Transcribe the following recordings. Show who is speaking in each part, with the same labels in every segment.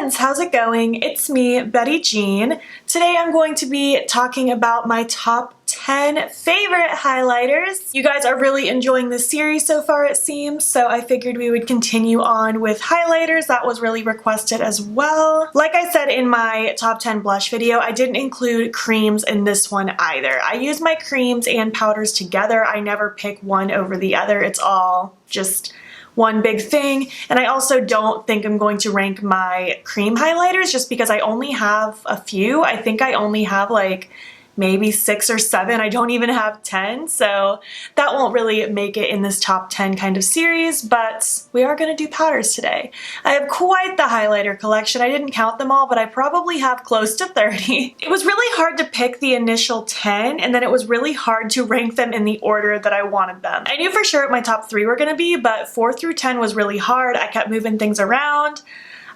Speaker 1: friends, how's it going? It's me, Betty Jean. Today I'm going to be talking about my top 10 favorite highlighters. You guys are really enjoying this series so far, it seems, so I figured we would continue on with highlighters. That was really requested as well. Like I said in my top 10 blush video, I didn't include creams in this one either. I use my creams and powders together. I never pick one over the other. It's all just one big thing. And I also don't think I'm going to rank my cream highlighters just because I only have a few. I think I only have like maybe 6 or 7. I don't even have 10, so that won't really make it in this top 10 kind of series, but we are going to do powders today. I have quite the highlighter collection. I didn't count them all, but I probably have close to 30. It was really hard to pick the initial 10, and then it was really hard to rank them in the order that I wanted them. I knew for sure what my top 3 were going to be, but 4 through 10 was really hard. I kept moving things around.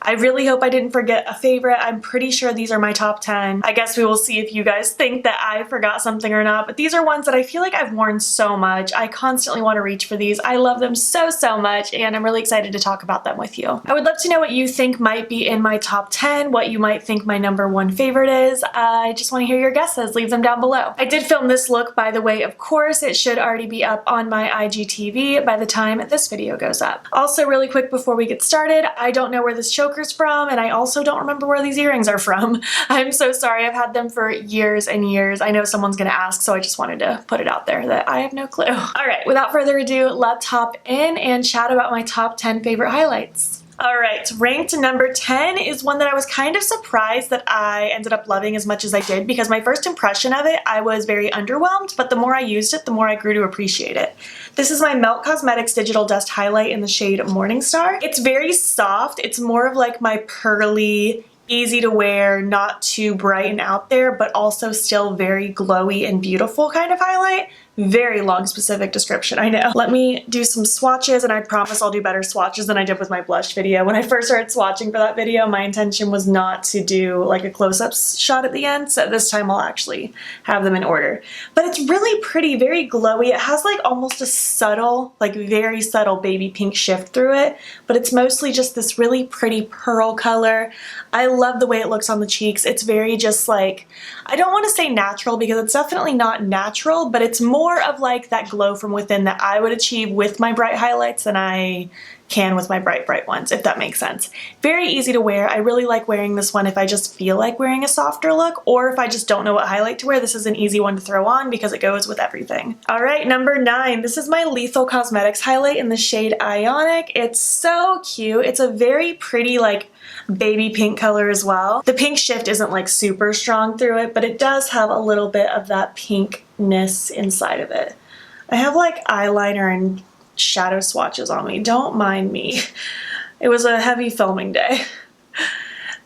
Speaker 1: I really hope I didn't forget a favorite. I'm pretty sure these are my top 10. I guess we will see if you guys think that I forgot something or not, but these are ones that I feel like I've worn so much. I constantly want to reach for these. I love them so much, and I'm really excited to talk about them with you. I would love to know what you think might be in my top 10, what you might think my #1 favorite is. I just want to hear your guesses. Leave them down below. I did film this look, by the way, of course. It should already be up on my IGTV by the time this video goes up. Also, really quick before we get started, I don't know where this choker's from, and I also don't remember where these earrings are from. I'm so sorry. I've had them for years and years. I know someone's gonna ask, so I just wanted to put it out there that I have no clue. All right, without further ado, let's hop in and chat about my top 10 favorite highlights. Alright, ranked number 10 is one that I was kind of surprised that I ended up loving as much as I did, because my first impression of it, I was very underwhelmed, but the more I used it, the more I grew to appreciate it. This is my Melt Cosmetics Digital Dust Highlight in the shade Morningstar. It's very soft. It's more of like my pearly, easy to wear, not too bright and out there, but also still very glowy and beautiful kind of highlight. Very long specific description, I know. Let me do some swatches, and I promise I'll do better swatches than I did with my blush video. When I first started swatching for that video, my intention was not to do like a close-up shot at the end, so this time I'll actually have them in order. But it's really pretty, very glowy. It has like almost a subtle, like very subtle baby pink shift through it, but it's mostly just this really pretty pearl color. I love the way it looks on the cheeks. It's very just like, I don't want to say natural because it's definitely not natural, but it's more of like that glow from within that I would achieve with my bright highlights than I can with my bright ones, if that makes sense. Very easy to wear. I really like wearing this one if I just feel like wearing a softer look, or if I just don't know what highlight to wear. This is an easy one to throw on because it goes with everything. All right, number 9. This is my Lethal Cosmetics highlight in the shade Ionic. It's so cute. It's a very pretty like baby pink color as well. The pink shift isn't like super strong through it, but it does have a little bit of that pinkness inside of it. I have like eyeliner and shadow swatches on me. Don't mind me. It was a heavy filming day.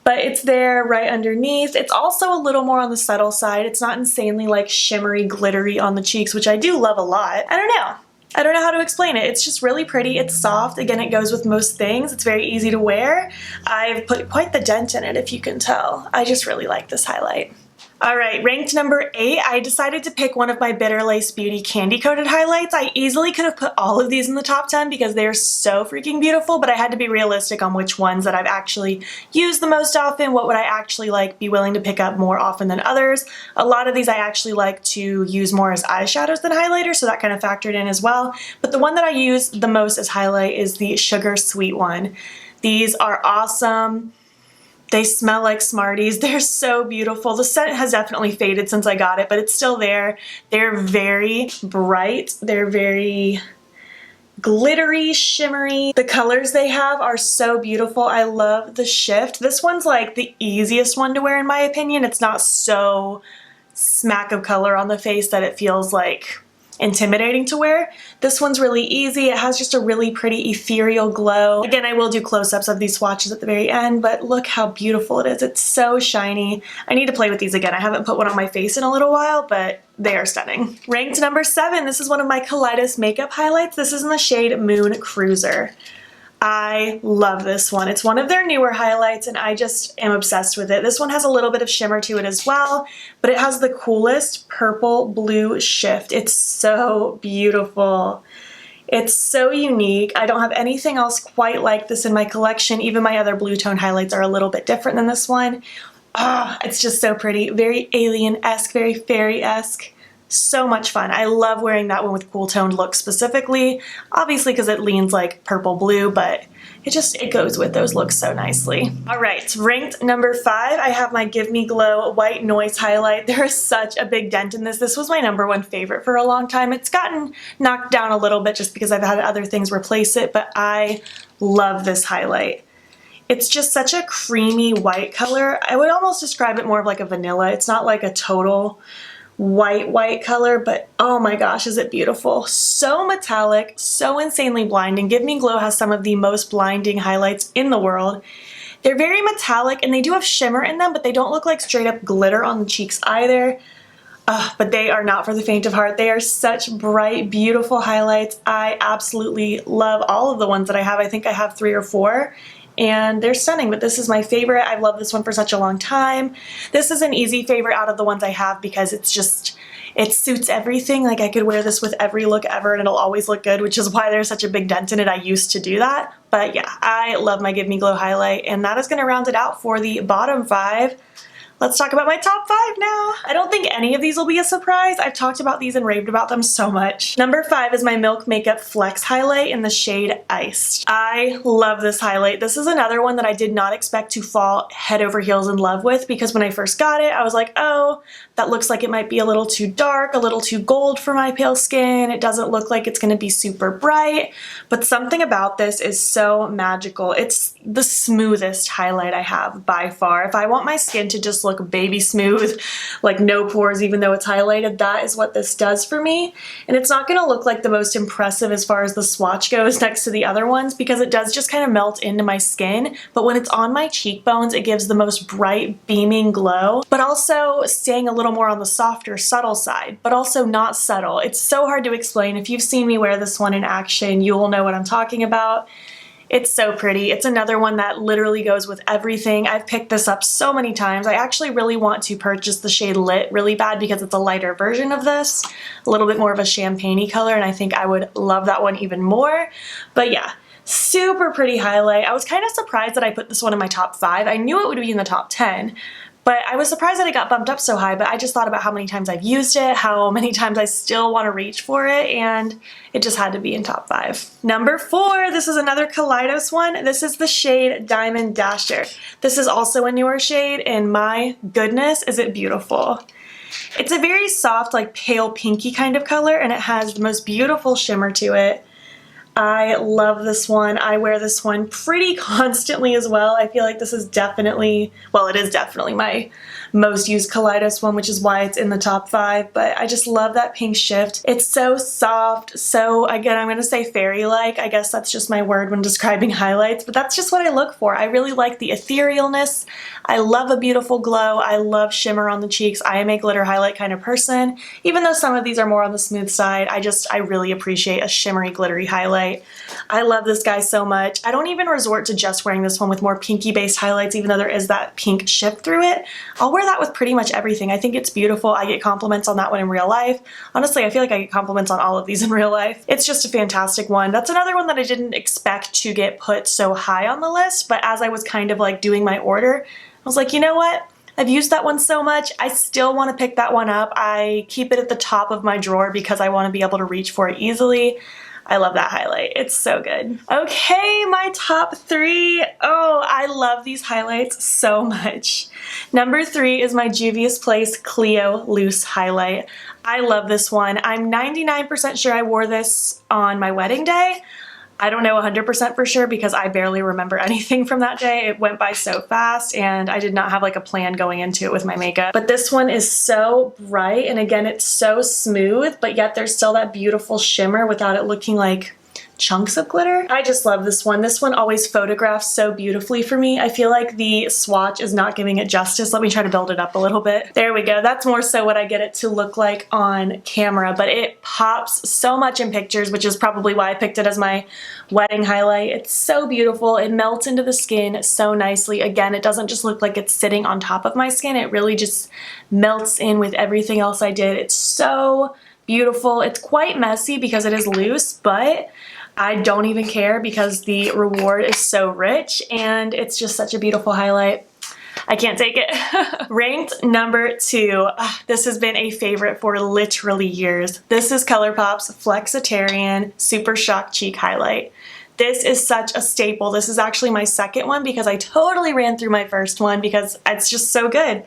Speaker 1: But it's there right underneath. It's also a little more on the subtle side. It's not insanely like shimmery, glittery on the cheeks, which I do love a lot. I don't know how to explain it. It's just really pretty. It's soft. Again, it goes with most things. It's very easy to wear. I've put quite the dent in it, if you can tell. I just really like this highlight. All right, ranked number 8, I decided to pick one of my Bitter Lace Beauty candy coated highlights. I easily could have put all of these in the top 10 because they're so freaking beautiful, but I had to be realistic on which ones that I've actually used the most often, what would I actually like be willing to pick up more often than others. A lot of these I actually like to use more as eyeshadows than highlighters, so that kind of factored in as well. But the one that I use the most as highlight is the Sugar Sweet one. These are awesome. They smell like Smarties. They're so beautiful. The scent has definitely faded since I got it, but it's still there. They're very bright. They're very glittery, shimmery. The colors they have are so beautiful. I love the shift. This one's like the easiest one to wear in my opinion. It's not so smack of color on the face that it feels like intimidating to wear. This one's really easy. It has just a really pretty ethereal glow. Again, I will do close-ups of these swatches at the very end, but look how beautiful it is. It's so shiny. I need to play with these again. I haven't put one on my face in a little while, but they are stunning. Ranked number 7, this is one of my Kaleidos makeup highlights. This is in the shade Moon Cruiser. I love this one. It's one of their newer highlights and I just am obsessed with it. This one has a little bit of shimmer to it as well, but it has the coolest purple blue shift. It's so beautiful. It's so unique. I don't have anything else quite like this in my collection. Even my other blue tone highlights are a little bit different than this one. Ah, it's just so pretty. Very alien-esque, very fairy-esque. So much fun. I love wearing that one with cool toned looks specifically, obviously because it leans like purple blue, but it goes with those looks so nicely. All right, ranked number 5, I have my Give Me Glow White Noise highlight. There is such a big dent in this. This was my number 1 favorite for a long time. It's gotten knocked down a little bit just because I've had other things replace it, but I love this highlight. It's just such a creamy white color. I would almost describe it more of like a vanilla. It's not like a total white color, but oh my gosh, is it beautiful. So metallic, so insanely blinding. Give Me Glow has some of the most blinding highlights in the world. They're very metallic and they do have shimmer in them, but they don't look like straight up glitter on the cheeks either. But they are not for the faint of heart. They are such bright, beautiful highlights. I absolutely love all of the ones that I have. I think I have 3 or 4. And they're stunning, but this is my favorite. I've loved this one for such a long time. This is an easy favorite out of the ones I have because it's just, it suits everything. Like I could wear this with every look ever and it'll always look good, which is why there's such a big dent in it. I used to do that. But yeah, I love my Give Me Glow highlight, and that is going to round it out for the bottom 5. Let's talk about my top 5 now. I don't think any of these will be a surprise. I've talked about these and raved about them so much. Number 5 is my Milk Makeup Flex highlight in the shade Iced. I love this highlight. This is another one that I did not expect to fall head over heels in love with, because when I first got it, I was like, oh, that looks like it might be a little too dark, a little too gold for my pale skin. It doesn't look like it's gonna be super bright, but something about this is so magical. It's the smoothest highlight I have by far. If I want my skin to just look baby smooth, like no pores even though it's highlighted, that is what this does for me. And it's not gonna look like the most impressive as far as the swatch goes next to the other ones, because it does just kind of melt into my skin, but when it's on my cheekbones, it gives the most bright, beaming glow, but also staying a little more on the softer, subtle side, but also not subtle. It's so hard to explain. If you've seen me wear this one in action, you will know what I'm talking about. It's so pretty. It's another one that literally goes with everything. I've picked this up so many times. I actually really want to purchase the shade Lit really bad because it's a lighter version of this, a little bit more of a champagne-y color, and I think I would love that one even more. But yeah, super pretty highlight. I was kind of surprised that I put this one in my top 5. I knew it would be in the top 10, but I was surprised that it got bumped up so high, but I just thought about how many times I've used it, how many times I still want to reach for it, and it just had to be in top 5. Number 4, this is another Kaleidos one. This is the shade Diamond Dasher. This is also a newer shade, and my goodness, is it beautiful. It's a very soft, like pale pinky kind of color, and it has the most beautiful shimmer to it. I love this one. I wear this one pretty constantly as well. I feel like this is definitely, well, it is definitely my most used Kaleidos one, which is why it's in the top 5, but I just love that pink shift. It's so soft, so again, I'm gonna say fairy-like. I guess that's just my word when describing highlights, but that's just what I look for. I really like the etherealness. I love a beautiful glow. I love shimmer on the cheeks. I am a glitter highlight kind of person. Even though some of these are more on the smooth side, I really appreciate a shimmery, glittery highlight. I love this guy so much. I don't even resort to just wearing this one with more pinky-based highlights, even though there is that pink shift through it. I'll wear that with pretty much everything. I think it's beautiful. I get compliments on that one in real life. Honestly, I feel like I get compliments on all of these in real life. It's just a fantastic one. That's another one that I didn't expect to get put so high on the list, but as I was kind of like doing my order, I was like, you know what? I've used that one so much, I still want to pick that one up. I keep it at the top of my drawer because I want to be able to reach for it easily. I love that highlight. It's so good. Okay, my top 3. Oh, I love these highlights so much. Number 3 is my Juvia's Place Clio Loose highlight. I love this one. I'm 99% sure I wore this on my wedding day. I don't know 100% for sure because I barely remember anything from that day. It went by so fast and I did not have like a plan going into it with my makeup. But this one is so bright, and again, it's so smooth, but yet there's still that beautiful shimmer without it looking like chunks of glitter. I just love this one. This one always photographs so beautifully for me. I feel like the swatch is not giving it justice. Let me try to build it up a little bit. There we go. That's more so what I get it to look like on camera, but it pops so much in pictures, which is probably why I picked it as my wedding highlight. It's so beautiful. It melts into the skin so nicely. Again, it doesn't just look like it's sitting on top of my skin. It really just melts in with everything else I did. It's so beautiful. It's quite messy because it is loose, but I don't even care because the reward is so rich and it's just such a beautiful highlight. I can't take it. Ranked number 2. This has been a favorite for literally years. This is Colourpop's Flexitarian Super Shock Cheek Highlight. This is such a staple. This is actually my second one because I totally ran through my first one because it's just so good.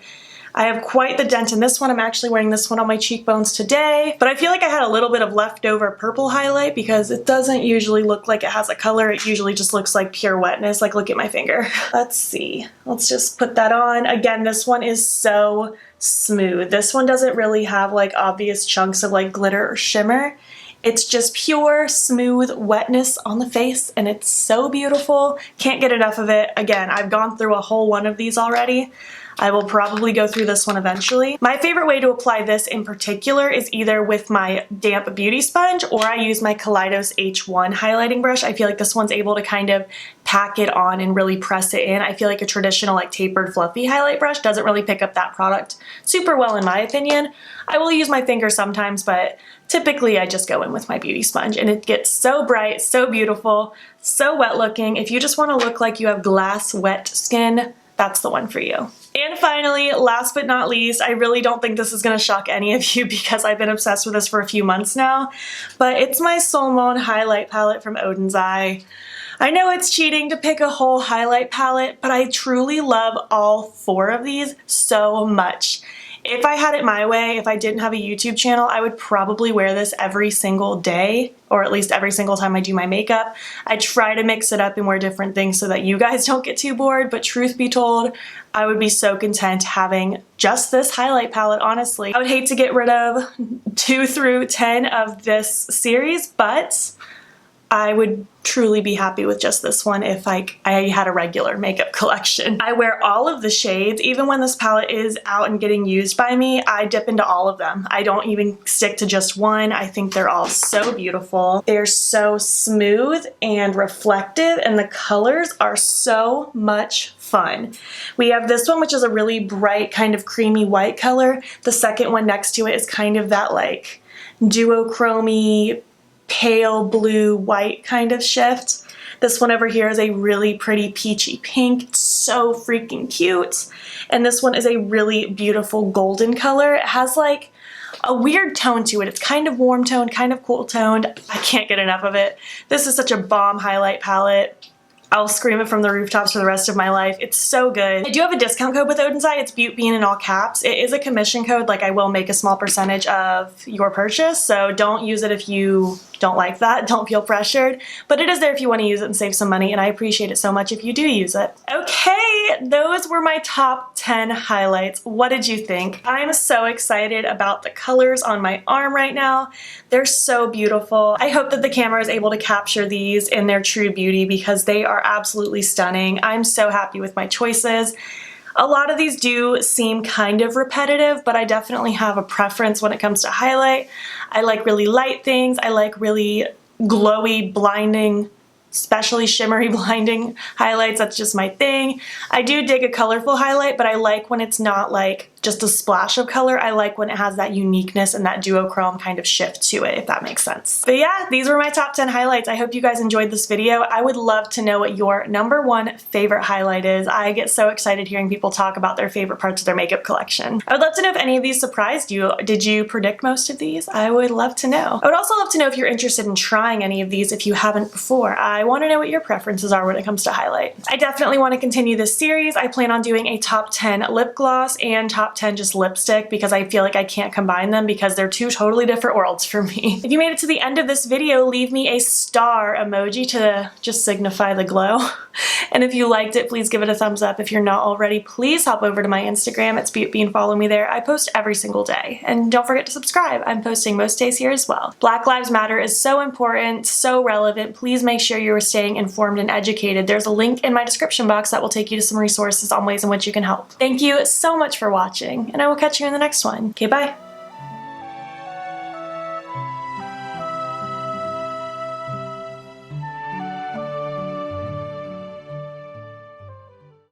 Speaker 1: I have quite the dent in this one. I'm actually wearing this one on my cheekbones today, but I feel like I had a little bit of leftover purple highlight because it doesn't usually look like it has a color. It usually just looks like pure wetness. Like, look at my finger. Let's see. Let's just put that on. Again, this one is so smooth. This one doesn't really have like obvious chunks of like glitter or shimmer. It's just pure, smooth wetness on the face, and it's so beautiful. Can't get enough of it. Again, I've gone through a whole one of these already. I will probably go through this one eventually. My favorite way to apply this in particular is either with my damp beauty sponge or I use my Kaleidos H1 highlighting brush. I feel like this one's able to kind of pack it on and really press it in. I feel like a traditional like tapered fluffy highlight brush doesn't really pick up that product super well in my opinion. I will use my finger sometimes, but typically I just go in with my beauty sponge and it gets so bright, so beautiful, so wet looking. If you just want to look like you have glass wet skin, that's the one for you. And finally, last but not least, I really don't think this is going to shock any of you because I've been obsessed with this for a few months now, but it's my Solmon highlight palette from Odin's Eye. I know it's cheating to pick a whole highlight palette, but I truly love all 4 of these so much. If I had it my way, if I didn't have a YouTube channel, I would probably wear this every single day, or at least every single time I do my makeup. I try to mix it up and wear different things so that you guys don't get too bored, but truth be told, I would be so content having just this highlight palette, honestly. I would hate to get rid of 2 through 10 of this series, but I would truly be happy with just this one if I had a regular makeup collection. I wear all of the shades. Even when this palette is out and getting used by me, I dip into all of them. I don't even stick to just one. I think they're all so beautiful. They're so smooth and reflective, and the colors are so much fun. We have this one, which is a really bright kind of creamy white color. The second one next to it is kind of that like duochrome pale blue white kind of shift. This one over here is a really pretty peachy pink. It's so freaking cute. And this one is a really beautiful golden color. It has like a weird tone to it. It's kind of warm toned, kind of cool toned. I can't get enough of it. This is such a bomb highlight palette. I'll scream it from the rooftops for the rest of my life. It's so good. I do have a discount code with Odin's Eye. It's Beaute in all caps. It is a commission code, like I will make a small percentage of your purchase, so don't use it if you don't like that. Don't feel pressured, but it is there if you want to use it and save some money, and I appreciate it so much if you do use it. Okay, those were my top 10 highlights. What did you think? I'm so excited about the colors on my arm right now. They're so beautiful. I hope that the camera is able to capture these in their true beauty because they are absolutely stunning. I'm so happy with my choices. A lot of these do seem kind of repetitive, but I definitely have a preference when it comes to highlight. I like really light things. I like really glowy, blinding, especially shimmery blinding highlights. That's just my thing. I do dig a colorful highlight, but I like when it's not like just a splash of color. I like when it has that uniqueness and that duochrome kind of shift to it, if that makes sense. But yeah, these were my top 10 highlights. I hope you guys enjoyed this video. I would love to know what your #1 favorite highlight is. I get so excited hearing people talk about their favorite parts of their makeup collection. I would love to know if any of these surprised you. Did you predict most of these? I would love to know. I would also love to know if you're interested in trying any of these if you haven't before. I want to know what your preferences are when it comes to highlight. I definitely want to continue this series. I plan on doing a top 10 lip gloss and top 10 just lipstick because I feel like I can't combine them because they're 2 totally different worlds for me. If you made it to the end of this video, leave me a star emoji to just signify the glow. And if you liked it, please give it a thumbs up. If you're not already, please hop over to my Instagram. It's Beaute and follow me there. I post every single day. And don't forget to subscribe. I'm posting most days here as well. Black Lives Matter is so important, so relevant. Please make sure you are staying informed and educated. There's a link in my description box that will take you to some resources on ways in which you can help. Thank you so much for watching, and I will catch you in the next one. Okay, bye.